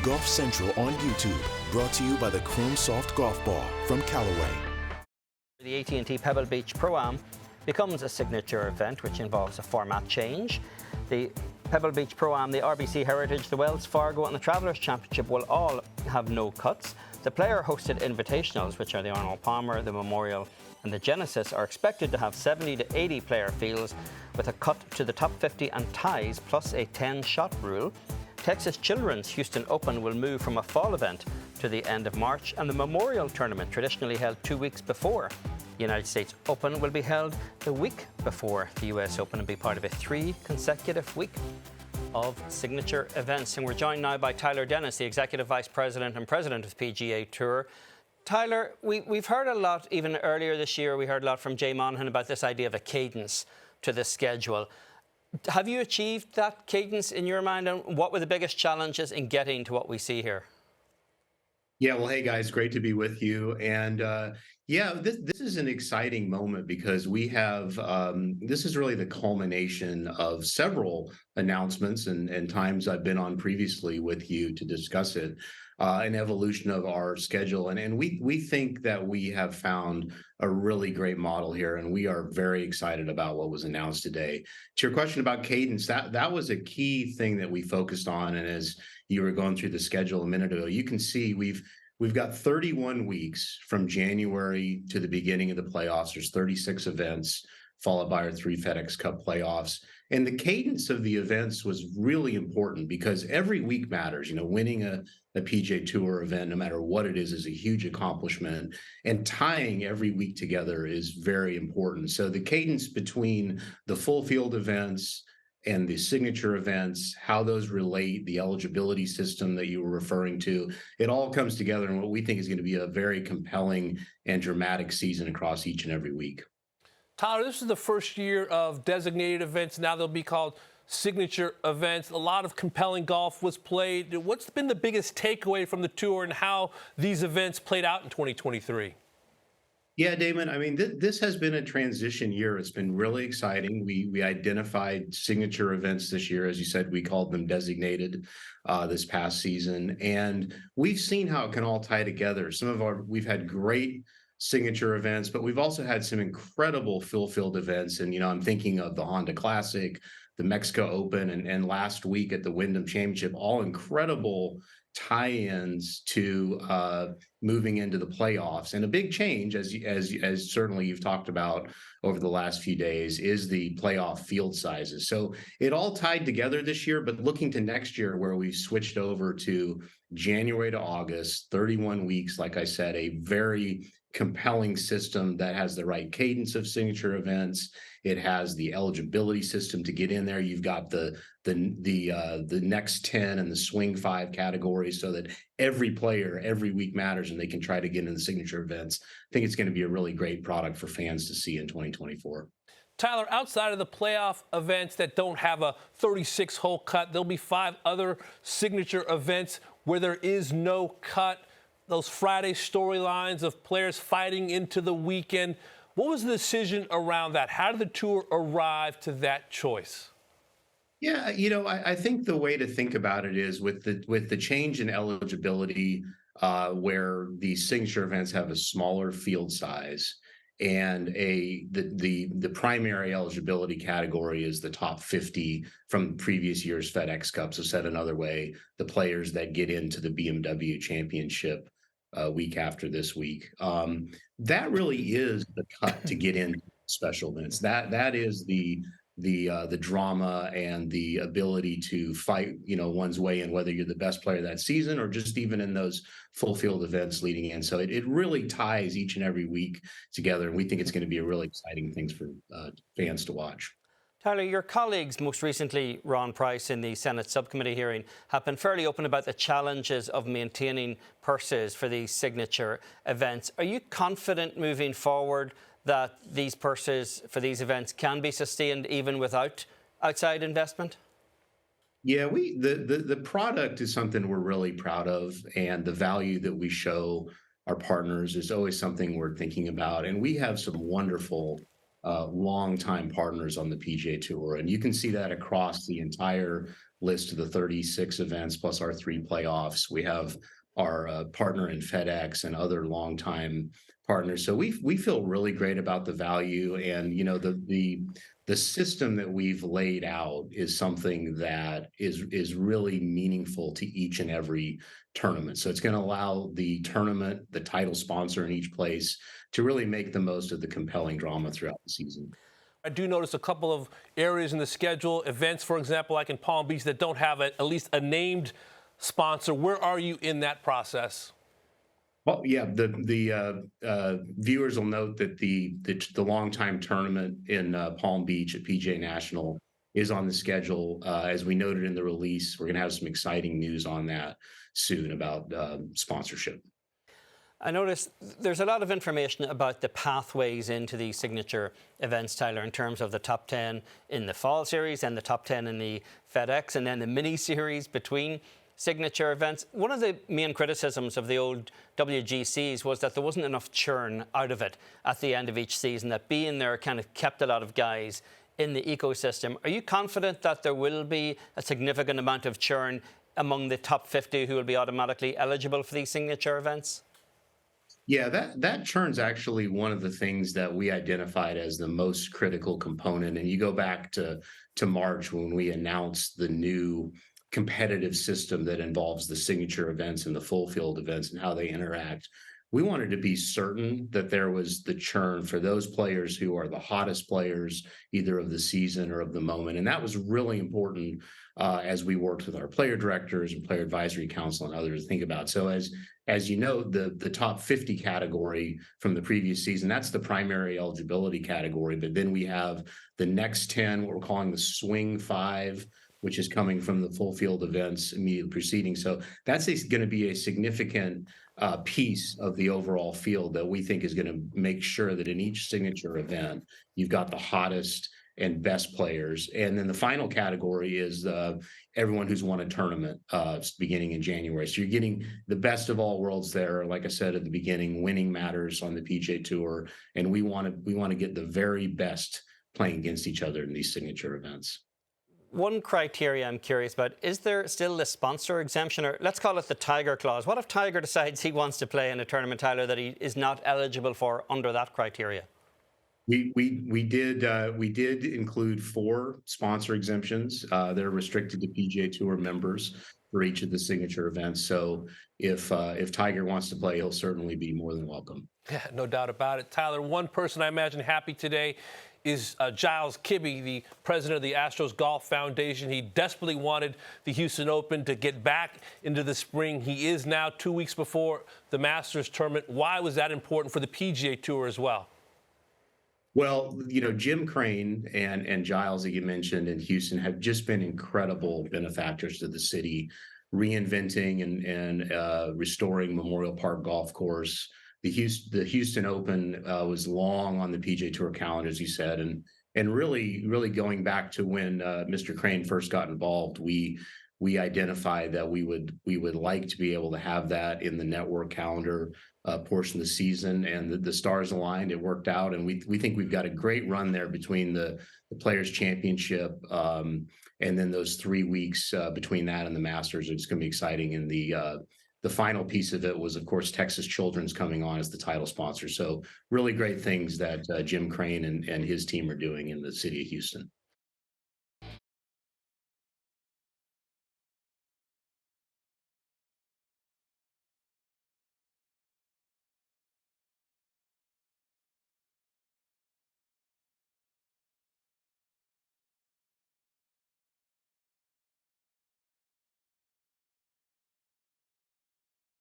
Golf Central on YouTube, brought to you by the Chrome Soft Golf Ball from Callaway. The AT&T Pebble Beach Pro-Am becomes a signature event which involves a format change. The Pebble Beach Pro-Am, the RBC Heritage, the Wells Fargo and the Travelers Championship will all have no cuts. The player-hosted invitationals, which are the Arnold Palmer, the Memorial and the Genesis, are expected to have 70 to 80 player fields with a cut to the top 50 and ties plus a 10-shot rule. Texas Children's Houston Open will move from a fall event to the end of March, and the Memorial Tournament, traditionally held 2 weeks before the United States Open, will be held the week before the US Open and be part of a 3 consecutive week of signature events. And we're joined now by Tyler Dennis, the Executive Vice President and President of the PGA Tour. Tyler, we've heard a lot, even earlier this year, we heard a lot from Jay Monahan about this idea of a cadence to the schedule. Have you achieved that cadence in your mind, and what were the biggest challenges in getting to what we see here? Yeah, well, hey guys, great to be with you. And this is an exciting moment because we have, this is really the culmination of several announcements and times I've been on previously with you to discuss it, an evolution of our schedule. And we think that we have found a really great model here, and we are very excited about what was announced today. To your question about cadence, that was a key thing that we focused on. And as you were going through the schedule a minute ago, you can see we've got 31 weeks from January to the beginning of the playoffs. There's 36 events, followed by our 3 FedExCup Playoffs. And the cadence of the events was really important because every week matters. You know, winning a PGA Tour event, no matter what it is a huge accomplishment. And tying every week together is very important. So the cadence between the full field events and the signature events, how those relate, the eligibility system that you were referring to, it all comes together in what we think is going to be a very compelling and dramatic season across each and every week. Tyler, this is the first year of designated events. Now they'll be called signature events. A lot of compelling golf was played. What's been the biggest takeaway from the tour and how these events played out in 2023? Yeah, Damon, I mean, this has been a transition year. It's been really exciting. We identified signature events this year. As you said, we called them designated this past season. And we've seen how it can all tie together. We've had great signature events, but we've also had some incredible full field events. And, you know, I'm thinking of the Honda Classic, the Mexico Open, and last week at the Wyndham Championship, all incredible tie-ins to moving into the playoffs. And a big change, as certainly you've talked about over the last few days, is the playoff field sizes. So it all tied together this year, but looking to next year where we've switched over to January to August, 31 weeks, like I said, a very compelling system that has the right cadence of signature events. It has the eligibility system to get in there. You've got the next 10 and the swing 5 categories so that every player every week matters and they can try to get into the signature events. I think it's going to be a really great product for fans to see in 2024. Tyler, outside of the playoff events that don't have a 36-hole cut, there'll be 5 other signature events where there is no cut. Those Friday storylines of players fighting into the weekend. What was the decision around that? How did the tour arrive to that choice? Yeah, you know, I think the way to think about it is with the change in eligibility, where the signature events have a smaller field size, and the primary eligibility category is the top 50 from previous year's FedEx Cup. So said another way, the players that get into the BMW Championship week after this week. That really is the cut to get into special events. That is the drama and the ability to fight, you know, one's way in, whether you're the best player that season or just even in those full field events leading in. So it really ties each and every week together. And we think it's going to be a really exciting thing for fans to watch. Tyler, your colleagues, most recently Ron Price in the Senate subcommittee hearing, have been fairly open about the challenges of maintaining purses for these signature events. Are you confident moving forward that these purses for these events can be sustained even without outside investment? Yeah, the product is something we're really proud of, and the value that we show our partners is always something we're thinking about. And we have some wonderful longtime partners on the PGA Tour, and you can see that across the entire list of the 36 events plus our 3 playoffs. We have our partner in FedEx and other longtime partners. So we feel really great about the value, and the system that we've laid out is something that is really meaningful to each and every tournament. So it's going to allow the tournament, the title sponsor in each place, to really make the most of the compelling drama throughout the season. I do notice a couple of areas in the schedule, events, for example, like in Palm Beach, that don't have at least a named sponsor. Where are you in that process? Well, yeah, the viewers will note that the longtime tournament in Palm Beach at PGA National is on the schedule. As we noted in the release, we're going to have some exciting news on that soon about sponsorship. I noticed there's a lot of information about the pathways into these signature events, Tyler, in terms of the top 10 in the fall series and the top 10 in the FedEx, and then the mini series between signature events. One of the main criticisms of the old WGCs was that there wasn't enough churn out of it at the end of each season, that being there kind of kept a lot of guys in the ecosystem. Are you confident that there will be a significant amount of churn among the top 50 who will be automatically eligible for these signature events? Yeah, that churn's actually one of the things that we identified as the most critical component. And you go back to March when we announced the new competitive system that involves the signature events and the full field events and how they interact. We wanted to be certain that there was the churn for those players who are the hottest players, either of the season or of the moment. And that was really important as we worked with our player directors and player advisory council and others to think about. So as you know, the top 50 category from the previous season, that's the primary eligibility category. But then we have the next 10, what we're calling the swing 5, which is coming from the full field events immediately preceding. So that's going to be a significant piece of the overall field that we think is going to make sure that in each signature event, you've got the hottest and best players. And then the final category is everyone who's won a tournament beginning in January. So you're getting the best of all worlds there. Like I said at the beginning, winning matters on the PGA Tour, and we want to get the very best playing against each other in these signature events. One criteria I'm curious about, is there still the sponsor exemption, or let's call it the Tiger clause? What if Tiger decides he wants to play in a tournament, Tyler, that he is not eligible for under that criteria? We did include 4 sponsor exemptions. They're restricted to PGA Tour members for each of the signature events. So if Tiger wants to play, he'll certainly be more than welcome. Yeah, no doubt about it. Tyler, one person I imagine happy today is Giles Kibbe, the president of the Astros Golf Foundation. He desperately wanted the Houston Open to get back into the spring. He is now 2 weeks before the Masters tournament. Why was that important for the PGA Tour as well? Well, Jim Crane and Giles, that you mentioned in Houston, have just been incredible benefactors to the city, reinventing and restoring Memorial Park Golf Course. The Houston Open was long on the PGA Tour calendar, as you said, and really going back to when Mr. Crane first got involved, we identified that we would like to be able to have that in the network calendar portion of the season, and the stars aligned. It worked out, and we think we've got a great run there between the Players Championship and then those 3 weeks between that and the Masters. It's going to be exciting, and the final piece of it was, of course, Texas Children's coming on as the title sponsor. So really great things that Jim Crane and his team are doing in the city of Houston.